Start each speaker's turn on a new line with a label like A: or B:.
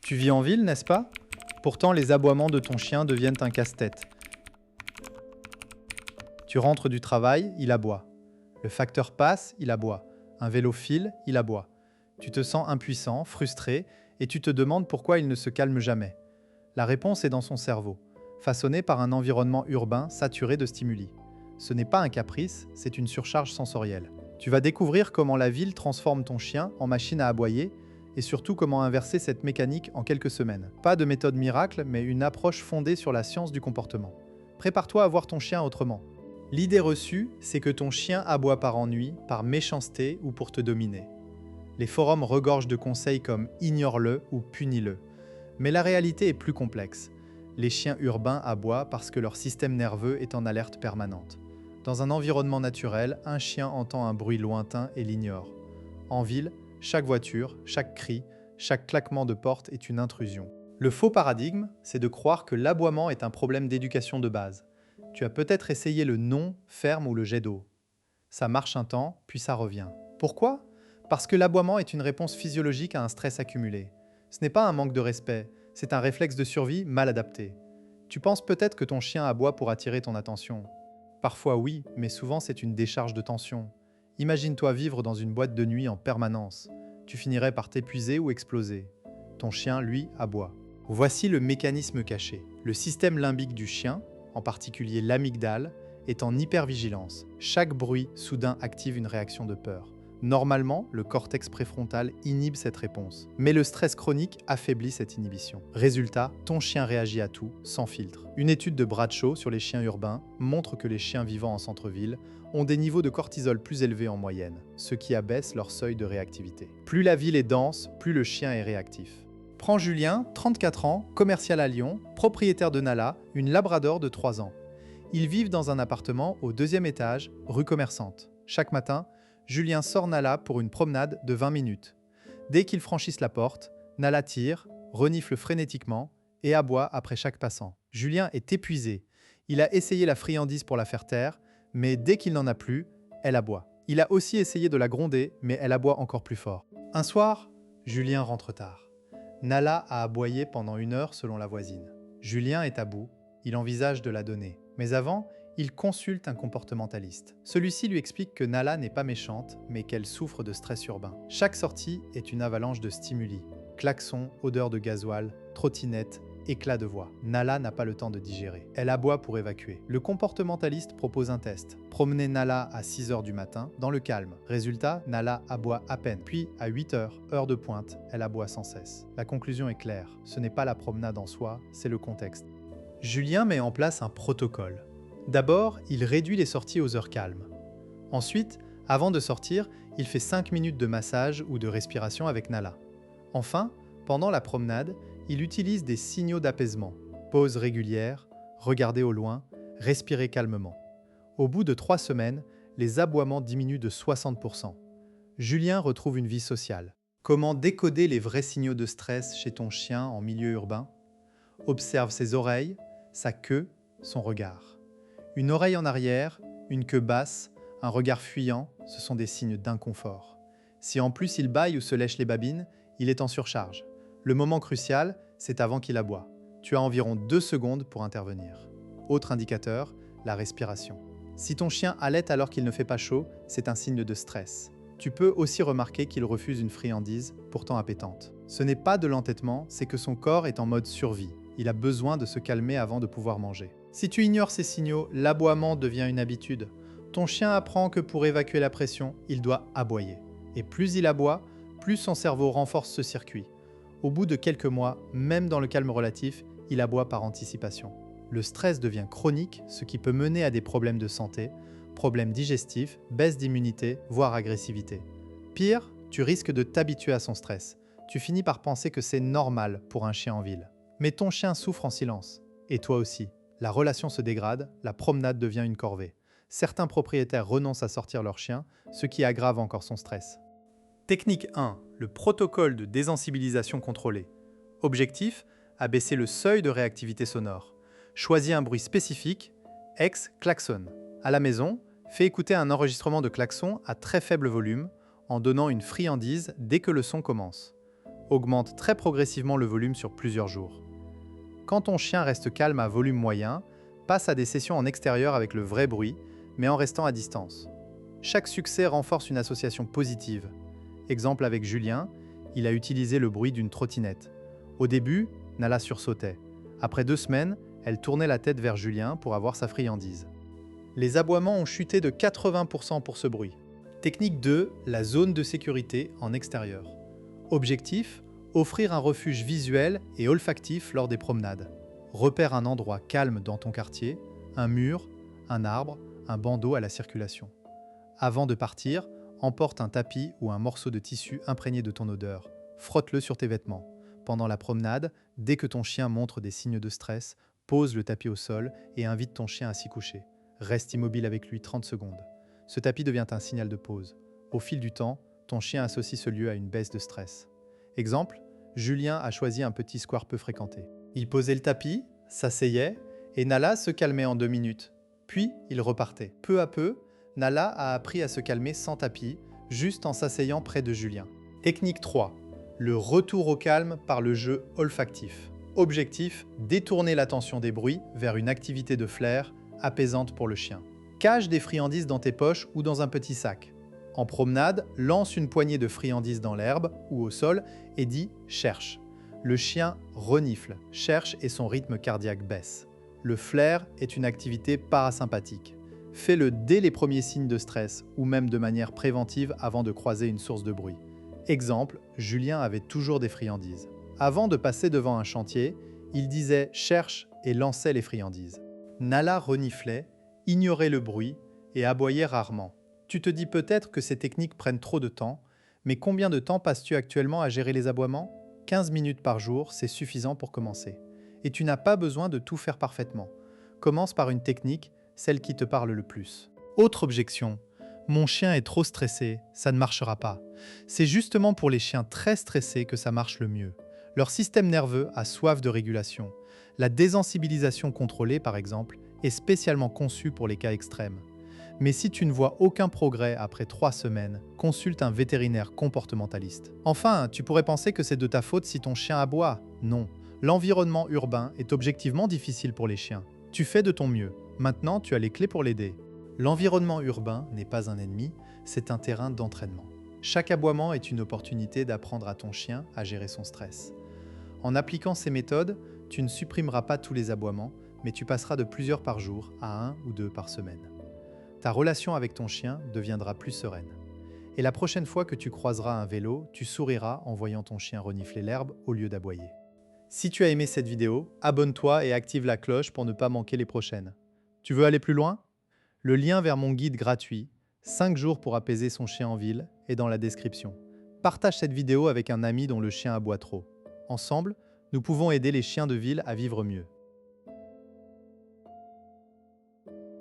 A: Tu vis en ville, n'est-ce pas? Pourtant, les aboiements de ton chien deviennent un casse-tête. Tu rentres du travail, il aboie. Le facteur passe, il aboie. Un vélo file, il aboie. Tu te sens impuissant, frustré, et tu te demandes pourquoi il ne se calme jamais. La réponse est dans son cerveau, façonné par un environnement urbain saturé de stimuli. Ce n'est pas un caprice, c'est une surcharge sensorielle. Tu vas découvrir comment la ville transforme ton chien en machine à aboyer, et surtout comment inverser cette mécanique en quelques semaines. Pas de méthode miracle, mais une approche fondée sur la science du comportement. Prépare-toi à voir ton chien autrement. L'idée reçue, c'est que ton chien aboie par ennui, par méchanceté ou pour te dominer. Les forums regorgent de conseils comme « ignore-le » ou « punis-le ». Mais la réalité est plus complexe. Les chiens urbains aboient parce que leur système nerveux est en alerte permanente. Dans un environnement naturel, un chien entend un bruit lointain et l'ignore. En ville, chaque voiture, chaque cri, chaque claquement de porte est une intrusion. Le faux paradigme, c'est de croire que l'aboiement est un problème d'éducation de base. Tu as peut-être essayé le non, ferme ou le jet d'eau. Ça marche un temps, puis ça revient. Pourquoi? Parce que l'aboiement est une réponse physiologique à un stress accumulé. Ce n'est pas un manque de respect, c'est un réflexe de survie mal adapté. Tu penses peut-être que ton chien aboie pour attirer ton attention. Parfois oui, mais souvent c'est une décharge de tension. Imagine-toi vivre dans une boîte de nuit en permanence. Tu finirais par t'épuiser ou exploser. Ton chien, lui, aboie. Voici le mécanisme caché. Le système limbique du chien, en particulier l'amygdale, est en hypervigilance. Chaque bruit soudain active une réaction de peur. Normalement, le cortex préfrontal inhibe cette réponse. Mais le stress chronique affaiblit cette inhibition. Résultat, ton chien réagit à tout, sans filtre. Une étude de Bradshaw sur les chiens urbains montre que les chiens vivant en centre-ville ont des niveaux de cortisol plus élevés en moyenne, ce qui abaisse leur seuil de réactivité. Plus la ville est dense, plus le chien est réactif. Prends Julien, 34 ans, commercial à Lyon, propriétaire de Nala, une labrador de 3 ans. Ils vivent dans un appartement au 2e étage, rue Commerçante. Chaque matin, Julien sort Nala pour une promenade de 20 minutes. Dès qu'ils franchissent la porte, Nala tire, renifle frénétiquement et aboie après chaque passant. Julien est épuisé. Il a essayé la friandise pour la faire taire, mais dès qu'il n'en a plus, elle aboie. Il a aussi essayé de la gronder, mais elle aboie encore plus fort. Un soir, Julien rentre tard. Nala a aboyé pendant 1 heure selon la voisine. Julien est à bout, il envisage de la donner. Mais avant, il consulte un comportementaliste. Celui-ci lui explique que Nala n'est pas méchante, mais qu'elle souffre de stress urbain. Chaque sortie est une avalanche de stimuli. Klaxons, odeur de gasoil, trottinette, éclat de voix. Nala n'a pas le temps de digérer. Elle aboie pour évacuer. Le comportementaliste propose un test. Promener Nala à 6 h du matin, dans le calme. Résultat, Nala aboie à peine. Puis, à 8 h, heure de pointe, elle aboie sans cesse. La conclusion est claire. Ce n'est pas la promenade en soi, c'est le contexte. Julien met en place un protocole. D'abord, il réduit les sorties aux heures calmes. Ensuite, avant de sortir, il fait 5 minutes de massage ou de respiration avec Nala. Enfin, pendant la promenade, il utilise des signaux d'apaisement. Pause régulière, regarder au loin, respirer calmement. Au bout de 3 semaines, les aboiements diminuent de 60%. Julien retrouve une vie sociale. Comment décoder les vrais signaux de stress chez ton chien en milieu urbain? Observe ses oreilles, sa queue, son regard. Une oreille en arrière, une queue basse, un regard fuyant, ce sont des signes d'inconfort. Si en plus il bâille ou se lèche les babines, il est en surcharge. Le moment crucial, c'est avant qu'il aboie. Tu as environ 2 secondes pour intervenir. Autre indicateur, la respiration. Si ton chien halète alors qu'il ne fait pas chaud, c'est un signe de stress. Tu peux aussi remarquer qu'il refuse une friandise, pourtant appétante. Ce n'est pas de l'entêtement, c'est que son corps est en mode survie. Il a besoin de se calmer avant de pouvoir manger. Si tu ignores ces signaux, l'aboiement devient une habitude. Ton chien apprend que pour évacuer la pression, il doit aboyer. Et plus il aboie, plus son cerveau renforce ce circuit. Au bout de quelques mois, même dans le calme relatif, il aboie par anticipation. Le stress devient chronique, ce qui peut mener à des problèmes de santé, problèmes digestifs, baisse d'immunité, voire agressivité. Pire, tu risques de t'habituer à son stress. Tu finis par penser que c'est normal pour un chien en ville. Mais ton chien souffre en silence. Et toi aussi. La relation se dégrade, la promenade devient une corvée. Certains propriétaires renoncent à sortir leur chien, ce qui aggrave encore son stress. Technique 1. Le protocole de désensibilisation contrôlée. Objectif, abaisser le seuil de réactivité sonore. Choisis un bruit spécifique, klaxon. À la maison, fais écouter un enregistrement de klaxon à très faible volume, en donnant une friandise dès que le son commence. augmente très progressivement le volume sur plusieurs jours. Quand ton chien reste calme à volume moyen, passe à des sessions en extérieur avec le vrai bruit, mais en restant à distance. Chaque succès renforce une association positive. Exemple avec Julien, il a utilisé le bruit d'une trottinette. Au début, Nala sursautait. Après 2 semaines, elle tournait la tête vers Julien pour avoir sa friandise. Les aboiements ont chuté de 80% pour ce bruit. Technique 2, la zone de sécurité en extérieur. Objectif, offrir un refuge visuel et olfactif lors des promenades. Repère un endroit calme dans ton quartier, un mur, un arbre, un bandeau à la circulation. Avant de partir, emporte un tapis ou un morceau de tissu imprégné de ton odeur. Frotte-le sur tes vêtements. Pendant la promenade, dès que ton chien montre des signes de stress, pose le tapis au sol et invite ton chien à s'y coucher. Reste immobile avec lui 30 secondes. Ce tapis devient un signal de pause. Au fil du temps, ton chien associe ce lieu à une baisse de stress. Exemple, Julien a choisi un petit square peu fréquenté. Il posait le tapis, s'asseyait, et Nala se calmait en 2 minutes. Puis, il repartait. Peu à peu, Nala a appris à se calmer sans tapis, juste en s'asseyant près de Julien. Technique 3. Le retour au calme par le jeu olfactif. Objectif, détourner l'attention des bruits vers une activité de flair apaisante pour le chien. Cache des friandises dans tes poches ou dans un petit sac. En promenade, lance une poignée de friandises dans l'herbe ou au sol et dis « cherche ». Le chien renifle, cherche et son rythme cardiaque baisse. Le flair est une activité parasympathique. Fais-le dès les premiers signes de stress ou même de manière préventive avant de croiser une source de bruit. Exemple, Julien avait toujours des friandises. Avant de passer devant un chantier, il disait « cherche » et lançait les friandises. Nala reniflait, ignorait le bruit et aboyait rarement. Tu te dis peut-être que ces techniques prennent trop de temps, mais combien de temps passes-tu actuellement à gérer les aboiements ? 15 minutes par jour, c'est suffisant pour commencer. Et tu n'as pas besoin de tout faire parfaitement. Commence par une technique, celle qui te parle le plus. Autre objection, mon chien est trop stressé, ça ne marchera pas. C'est justement pour les chiens très stressés que ça marche le mieux. Leur système nerveux a soif de régulation. La désensibilisation contrôlée, par exemple, est spécialement conçue pour les cas extrêmes. Mais si tu ne vois aucun progrès après 3 semaines, consulte un vétérinaire comportementaliste. Enfin, tu pourrais penser que c'est de ta faute si ton chien aboie. Non, l'environnement urbain est objectivement difficile pour les chiens. Tu fais de ton mieux. Maintenant, tu as les clés pour l'aider. L'environnement urbain n'est pas un ennemi, c'est un terrain d'entraînement. Chaque aboiement est une opportunité d'apprendre à ton chien à gérer son stress. En appliquant ces méthodes, tu ne supprimeras pas tous les aboiements, mais tu passeras de plusieurs par jour à 1 ou 2 par semaine. Ta relation avec ton chien deviendra plus sereine. Et la prochaine fois que tu croiseras un vélo, tu souriras en voyant ton chien renifler l'herbe au lieu d'aboyer. Si tu as aimé cette vidéo, abonne-toi et active la cloche pour ne pas manquer les prochaines. Tu veux aller plus loin ? Le lien vers mon guide gratuit, 5 jours pour apaiser son chien en ville, est dans la description. Partage cette vidéo avec un ami dont le chien aboie trop. Ensemble, nous pouvons aider les chiens de ville à vivre mieux.